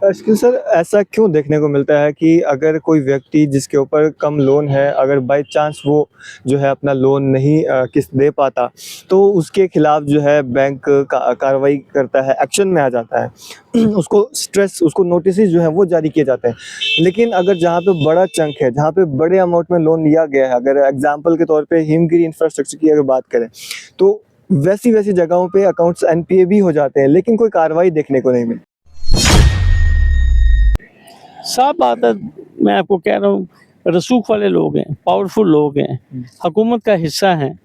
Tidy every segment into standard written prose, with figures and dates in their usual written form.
अश्किल sir, ऐसा क्यों देखने को मिलता है कि अगर कोई व्यक्ति जिसके ऊपर कम लोन है, अगर बाय चांस वो जो है अपना लोन नहीं किस्त दे पाता, तो उसके खिलाफ जो है बैंक कार्रवाई करता है, एक्शन में आ जाता है। उसको नोटिस जो है वो जारी किए जाते हैं। लेकिन अगर जहाँ पे बड़ा चंक है, जहाँ पे बड़े अमाउंट में लोन लिया गया है, अगर एग्जाम्पल के तौर पे हिमगिरी इंफ्रास्ट्रक्चर की अगर बात करें, तो वैसी-वैसी जगहों पे अकाउंट्स एनपीए भी हो जाते हैं, लेकिन कोई कार्रवाई देखने को नहीं मिलती। साफ बात है, मैं आपको कह रहा हूँ, रसूख वाले लोग हैं, पावरफुल लोग हैं, हुकूमत का हिस्सा हैं,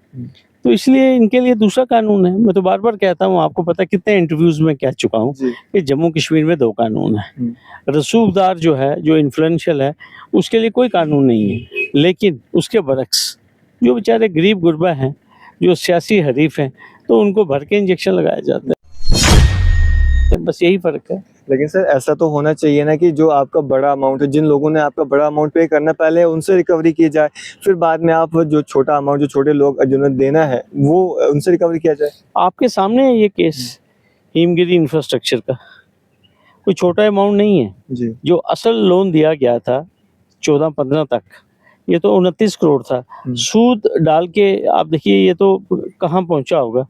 तो इसलिए इनके लिए दूसरा कानून है। मैं तो बार बार कहता हूँ, आपको पता है कितने इंटरव्यूज में कह चुका हूँ कि जम्मू कश्मीर में 2 कानून है। रसूखदार जो है, जो इन्फ्लुएंशियल है, उसके लिए कोई कानून नहीं है, लेकिन उसके बरक्स जो बेचारे गरीब गुरबा हैं, जो सियासी हरीफ हैं, तो उनको भर के इंजेक्शन लगाया जाता है। बस यही फ़र्क है। लेकिन सर, ऐसा तो होना चाहिए ना कि जो आपका बड़ा अमाउंट है, जिन लोगों ने आपका बड़ा अमाउंट पे करना, पहले उनसे रिकवरी की जाए, फिर बाद में आप जो छोटा अमाउंट, जो छोटे लोग जिन्हें देना है, वो उनसे रिकवरी किया जाए। आपके सामने है ये केस हिमगिरी इंफ्रास्ट्रक्चर का, कोई छोटा अमाउंट नहीं है जी। जो असल लोन दिया गया था 14-15 तक, ये तो 29 करोड़ था। सूद डाल के आप देखिए ये तो कहाँ पहुंचा होगा,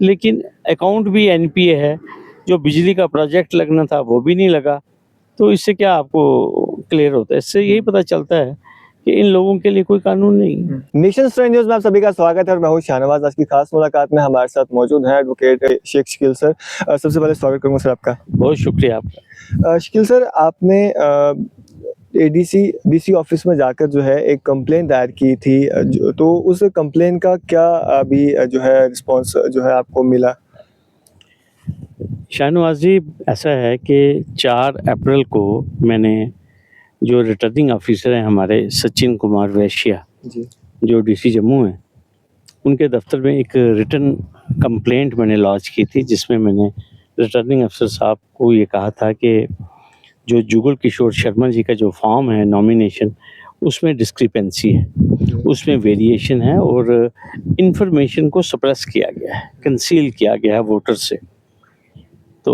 लेकिन अकाउंट भी एनपीए है, जो बिजली का प्रोजेक्ट लगना था वो भी नहीं लगा। तो इससे क्या आपको क्लियर होता है, इससे यही पता चलता है कि इन लोगों के लिए कोई कानून नहीं है। नेशन स्ट्रेंज न्यूज़ में आप सभी का स्वागत है और मैं हूं शाहनवाज। आज की खास मुलाकात में हमारे साथ मौजूद हैं एडवोकेट शेख शकील सर। सबसे पहले स्वागत करूंगा सर आपका। बहुत शुक्रिया आपका। शकील सर, आपने डीसी ऑफिस में जाकर जो है एक कंप्लेंट दायर की थी, तो उस कंप्लेंट का क्या अभी जो है रिस्पॉन्स जो है आपको मिला? शाहनवाज जी, ऐसा है कि 4 अप्रैल को मैंने, जो रिटर्निंग ऑफिसर हैं हमारे सचिन कुमार वैश्या जी। जो डीसी जम्मू हैं, उनके दफ्तर में एक रिटर्न कंप्लेंट मैंने लॉन्च की थी, जिसमें मैंने रिटर्निंग अफसर साहब को ये कहा था कि जो जुगल किशोर शर्मा जी का जो फॉर्म है नॉमिनेशन, उसमें डिस्क्रिपेंसी है, उसमें वेरिएशन है और इंफॉर्मेशन को सप्रेस किया गया है, कंसील किया गया है वोटर से। तो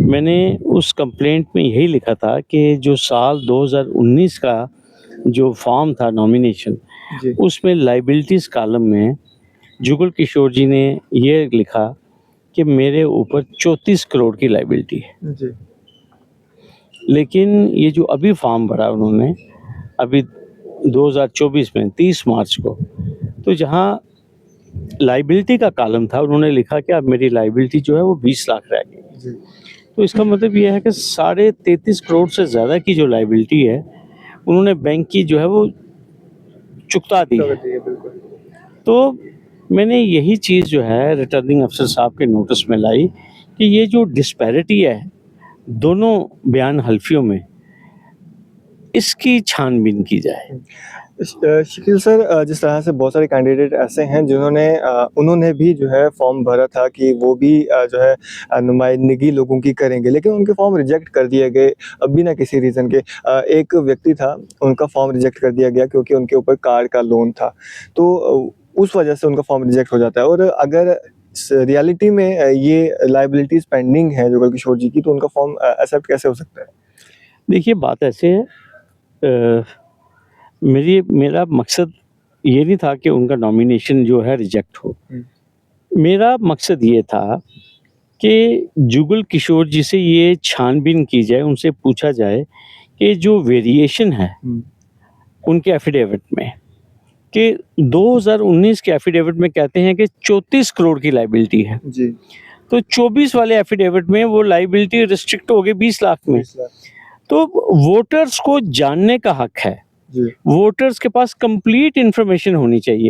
मैंने उस कंप्लेंट में यही लिखा था कि जो साल 2019 का जो फॉर्म था नॉमिनेशन, उसमें लाइबिलिटीज़ कॉलम में जुगल किशोर जी ने ये लिखा कि मेरे ऊपर 34 करोड़ की लाइबिलिटी है जी। लेकिन ये जो अभी फॉर्म भरा उन्होंने अभी 2024 में 30 मार्च को, तो जहाँ लाइबिलिटी का कॉलम था, उन्होंने लिखा कि अब मेरी लाइबिलिटी जो है वो 20 लाख रह गई। तो इसका मतलब ये है कि 33.5 करोड़ से ज़्यादा की जो लाइबिलिटी है, उन्होंने बैंक की जो है वो चुकता दी है। तो मैंने यही चीज़ जो है रिटर्निंग अफसर साहब के नोटिस में लाई कि ये जो डिस्पैरिटी है दोनों बयान हल्फियों में, इसकी छानबीन की जाए। शकील सर, जिस तरह से बहुत सारे कैंडिडेट ऐसे हैं जिन्होंने उन्होंने भी जो है फॉर्म भरा था कि वो भी जो है नुमाइंदगी लोगों की करेंगे, लेकिन उनके फॉर्म रिजेक्ट कर दिए गए बिना किसी रीज़न के। एक व्यक्ति था, उनका फॉर्म रिजेक्ट कर दिया गया क्योंकि उनके ऊपर कार का लोन था, तो उस वजह से उनका फॉर्म रिजेक्ट हो जाता है। और अगर रियलिटी में ये लाइबिलिटीज़ पेंडिंग है जुगल किशोर जी की, तो उनका फॉर्म एक्सेप्ट कैसे हो सकता है? देखिए, बात ऐसे है, मेरा मकसद ये नहीं था कि उनका नॉमिनेशन जो है रिजेक्ट हो। मेरा मकसद ये था कि जुगल किशोर जी से ये छानबीन की जाए, उनसे पूछा जाए कि जो वेरिएशन है उनके एफिडेविट में, कि 2019 के एफिडेविट में कहते हैं कि 34 करोड़ की लाइबिलिटी है जी। तो 24 वाले एफिडेविट में वो लाइबिलिटी रिस्ट्रिक्ट हो गई 20 लाख में। तो वोटर्स को जानने का हक है, वोटर्स के पास कंप्लीट इंफॉर्मेशन होनी चाहिए।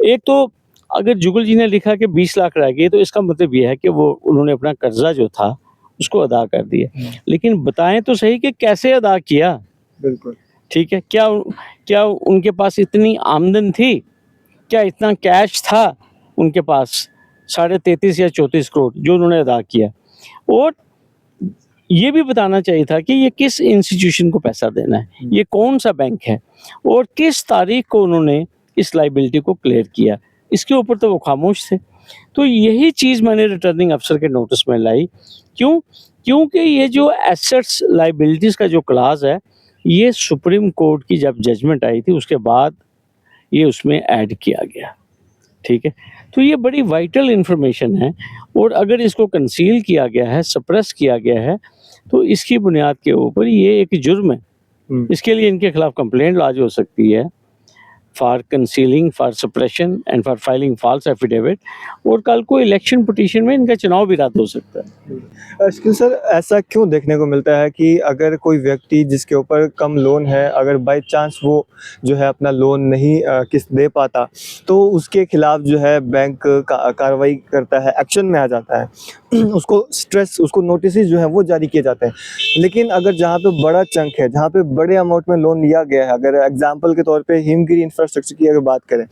एक तो अगर जुगल जी ने लिखा कि 20 लाख रह गए, तो इसका मतलब यह है कि वो उन्होंने अपना कर्जा जो था उसको अदा कर दिया, लेकिन बताएं तो सही कि कैसे अदा किया। बिल्कुल ठीक है, क्या उनके पास इतनी आमदन थी, क्या इतना कैश था उनके पास 33.5 या 34 करोड़ जो उन्होंने अदा किया। और ये भी बताना चाहिए था कि ये किस इंस्टीट्यूशन को पैसा देना है, ये कौन सा बैंक है और किस तारीख को उन्होंने इस लाइबिलिटी को क्लियर किया, इसके ऊपर तो वो खामोश थे। तो यही चीज़ मैंने रिटर्निंग अफसर के नोटिस में लाई। क्यों क्योंकि ये जो एसेट्स लाइबिलिटीज़ का जो क्लास है, ये सुप्रीम कोर्ट की जब जजमेंट आई थी उसके बाद ये उसमें ऐड किया गया, ठीक है? तो ये बड़ी वाइटल इन्फॉर्मेशन है और अगर इसको कंसील किया गया है, सप्रेस किया गया है, तो इसकी बुनियाद के ऊपर ये एक जुर्म है। इसके लिए इनके खिलाफ कंप्लेंट लॉन्च हो सकती है for concealing, for suppression and for filing false affidavit, और कल को इलेक्शन पिटीशन में इनका चुनाव भी रद्द हो सकता है। लेकिन सर ऐसा क्यों देखने को मिलता है कि अगर कोई व्यक्ति जिसके ऊपर कम लोन है, अगर बाय चांस वो जो है अपना लोन नहीं किस्त दे पाता, तो उसके खिलाफ जो है बैंक कार्रवाई करता है, एक्शन में आ जाता है, उसको स्ट्रेस, उसको नोटिस जो है वो जारी किए जाते हैं। लेकिन अगर जहाँ पे बड़ा चंक है, जहाँ पे बड़े अमाउंट में लोन लिया गया है, अगर एग्जांपल के तौर पे हिमगिरी इंफ्रास्ट्रक्चर की अगर बात करें,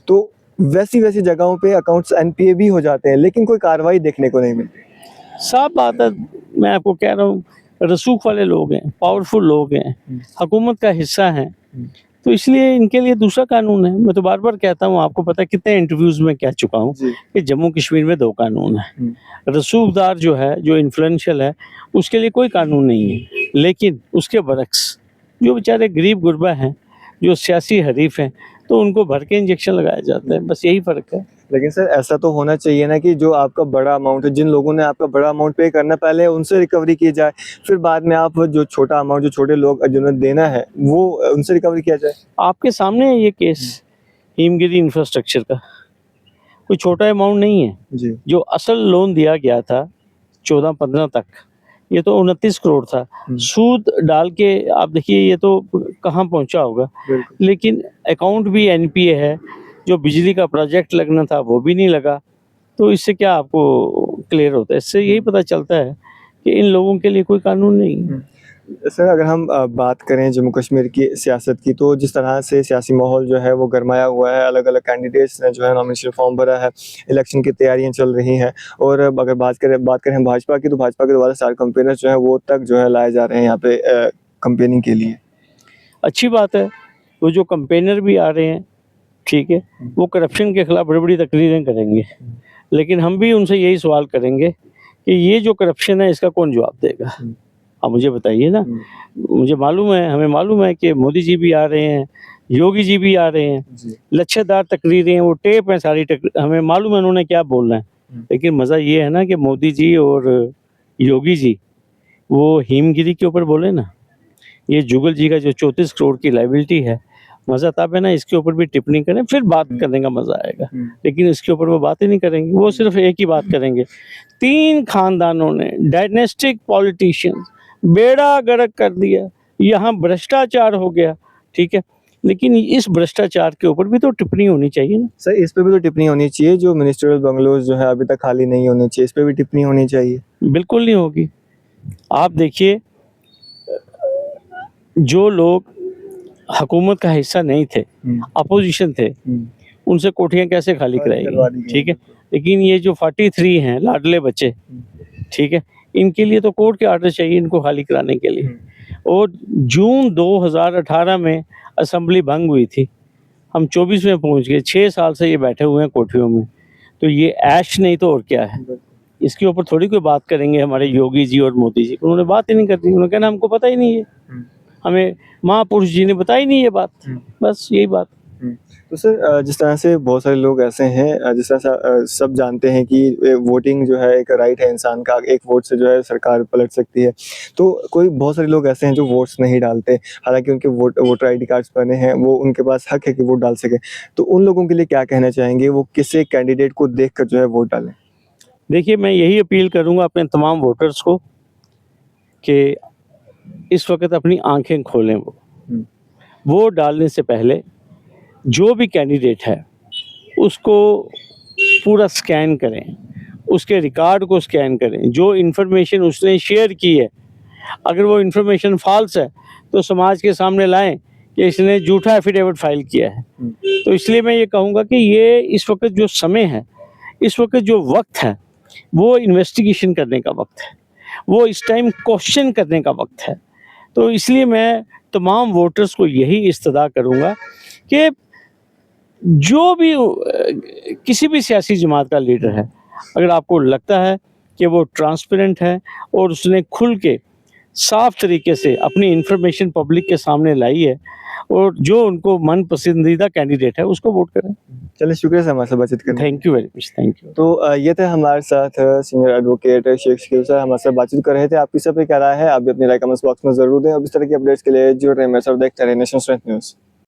तो वैसी जगहों पे अकाउंट्स एनपीए भी हो जाते हैं, लेकिन कोई कार्रवाई देखने को नहीं मिलती। साफ बात है, मैं आपको कह रहा हूँ, रसूख वाले लोग हैं, पावरफुल लोग हैं, हुकूमत का हिस्सा हैं, तो इसलिए इनके लिए दूसरा कानून है। मैं तो बार बार कहता हूँ, आपको पता है कितने इंटरव्यूज़ में कह चुका हूँ कि जम्मू कश्मीर में 2 कानून है। रसूखदार जो है, जो इन्फ्लुएंशियल है, उसके लिए कोई कानून नहीं है, लेकिन उसके बरक्स जो बेचारे गरीब गुरबा हैं, जो सियासी हरीफ हैं, तो उनको भर के इंजेक्शन लगाया जाता है, बस यही फ़र्क है। लेकिन सर ऐसा तो होना चाहिए ना कि जो आपका बड़ा अमाउंट है, जिन लोगों ने आपका बड़ा अमाउंट पे करना, पहले उनसे रिकवरी की जाए, फिर बाद में आप जो छोटा अमाउंट, जो छोटे लोग जिन्हें देना है, वो उनसे रिकवरी किया जाए। आपके सामने है ये केस हिमगिरी इंफ्रास्ट्रक्चर का, कोई छोटा अमाउंट नहीं है। जी, जो असल लोन दिया गया था 14-15 तक, ये तो 29 करोड़ था। सूद डाल के आप देखिए ये तो कहाँ पहुंचा होगा, बिल्कुल। लेकिन अकाउंट भी एनपीए है, जो बिजली का प्रोजेक्ट लगना था वो भी नहीं लगा। तो इससे क्या आपको क्लियर होता है? इससे यही पता चलता है कि इन लोगों के लिए कोई कानून नहीं है। सर अगर हम बात करें जम्मू कश्मीर की सियासत की, तो जिस तरह से सियासी माहौल जो है वो गरमाया हुआ है, अलग-अलग कैंडिडेट्स ने जो है नॉमिनेशन फॉर्म भरा है, इलेक्शन की तैयारियां चल रही हैं, और अब अगर बात करें हम भाजपा की, तो भाजपा के दोबारा स्टार कैंपेनर्स जो हैं वो तक जो है लाए जा रहे हैं यहाँ पे कैंपेनिंग के लिए। अच्छी बात है, वो जो कैंपेनर भी आ रहे हैं, ठीक है, वो करप्शन के खिलाफ बड़ी-बड़ी तकरीरें करेंगे, लेकिन हम भी उनसे यही सवाल करेंगे कि ये जो करप्शन है इसका कौन जवाब देगा? आप मुझे बताइए ना। मुझे मालूम है, हमें मालूम है कि मोदी जी भी आ रहे हैं, योगी जी भी आ रहे हैं, लच्छेदार तकरीरें हैं, वो टेप हैं सारी, हमें मालूम है उन्होंने क्या बोलना है। लेकिन मज़ा ये है ना कि मोदी जी और योगी जी वो हिमगिरी के ऊपर बोले ना, ये जुगल जी का जो 34 करोड़ की लायबिलिटी है, मज़ा तब है ना इसके ऊपर भी टिप्पणी करें, फिर बात करने का मज़ा आएगा। लेकिन इसके ऊपर वो बात ही नहीं करेंगे, वो सिर्फ एक ही बात करेंगे, 3 खानदानों ने, डायनेस्टिक पॉलिटिशियंस, बेड़ा गर्क कर दिया, यहाँ भ्रष्टाचार हो गया, ठीक है। लेकिन इस भ्रष्टाचार के ऊपर भी तो टिप्पणी होनी चाहिए ना। सर इस पे भी तो टिप्पणी होनी चाहिए, जो मिनिस्ट्रियल बंगलोज जो है अभी तक खाली नहीं होने चाहिए, इस पे भी टिप्पणी होनी चाहिए। बिल्कुल नहीं होगी। आप देखिए, जो लोग हुकूमत का हिस्सा नहीं थे, अपोजिशन थे, उनसे कोठियाँ कैसे खाली कराएगी, ठीक है। लेकिन ये जो 43 हैं लाडले बच्चे, ठीक है, इनके लिए तो कोर्ट के आर्डर चाहिए इनको खाली कराने के लिए। और जून 2018 में असेंबली भंग हुई थी, हम 24 में पहुंच गए, 6 साल से ये बैठे हुए हैं कोठियों में, तो ये ऐश नहीं तो और क्या है। इसके ऊपर थोड़ी कोई बात करेंगे हमारे योगी जी और मोदी जी, उन्होंने बात ही नहीं कर दी, उन्होंने कहना हमको पता ही नहीं है, हमें महापुरुष जी ने बताई नहीं ये बात, बस यही बात। तो सर जिस तरह से बहुत सारे लोग ऐसे हैं, जिस तरह से सब जानते हैं कि वोटिंग जो है एक राइट है इंसान का, एक वोट से जो है सरकार पलट सकती है, तो बहुत सारे लोग ऐसे हैं जो वोट्स नहीं डालते, हालांकि उनके वोटर आईडी कार्ड्स बने हैं, वो उनके पास हक है कि वोट डाल सके, तो उन लोगों के लिए क्या कहना चाहेंगे, वो किस कैंडिडेट को देख कर जो है वोट डालें? देखिए, मैं यही अपील करूंगा अपने तमाम वोटर्स को कि इस वक्त अपनी आंखें खोलें, वोट डालने से पहले जो भी कैंडिडेट है उसको पूरा स्कैन करें, उसके रिकॉर्ड को स्कैन करें, जो इन्फॉर्मेशन उसने शेयर की है, अगर वो इन्फॉर्मेशन फॉल्स है तो समाज के सामने लाएं कि इसने झूठा एफिडेविट फाइल किया है। तो इसलिए मैं ये कहूँगा कि ये इस वक्त जो समय है, इस वक्त जो वक्त है, वो इन्वेस्टिगेशन करने का वक्त है, वो इस टाइम क्वेश्चन करने का वक्त है। तो इसलिए मैं तमाम वोटर्स को यही इस्तदा करूँगा कि जो भी किसी भी सियासी जमात का लीडर है, अगर आपको लगता है कि वो ट्रांसपेरेंट है और उसने खुल के साफ तरीके से अपनी इंफॉर्मेशन पब्लिक के सामने लाई है, और जो उनको मन पसंदीदा कैंडिडेट है उसको वोट करें। चलिए, शुक्रिया सर हमारे साथ बातचीत करने के लिए। Thank you very much, thank you. तो ये थे हमारे साथ senior advocate Sheikh Shakeel sir, हमारे साथ बातचीत कर रहे थे। आपकी सब पे क्या राय है, आप भी अपनी राय कमेंट्स बॉक्स में जरूर दें। अब इस तरह की अपडेट्स के लिए जुड़े रहें मेरे साथ, देखते रहे नेशन स्ट्रेंथ न्यूज़।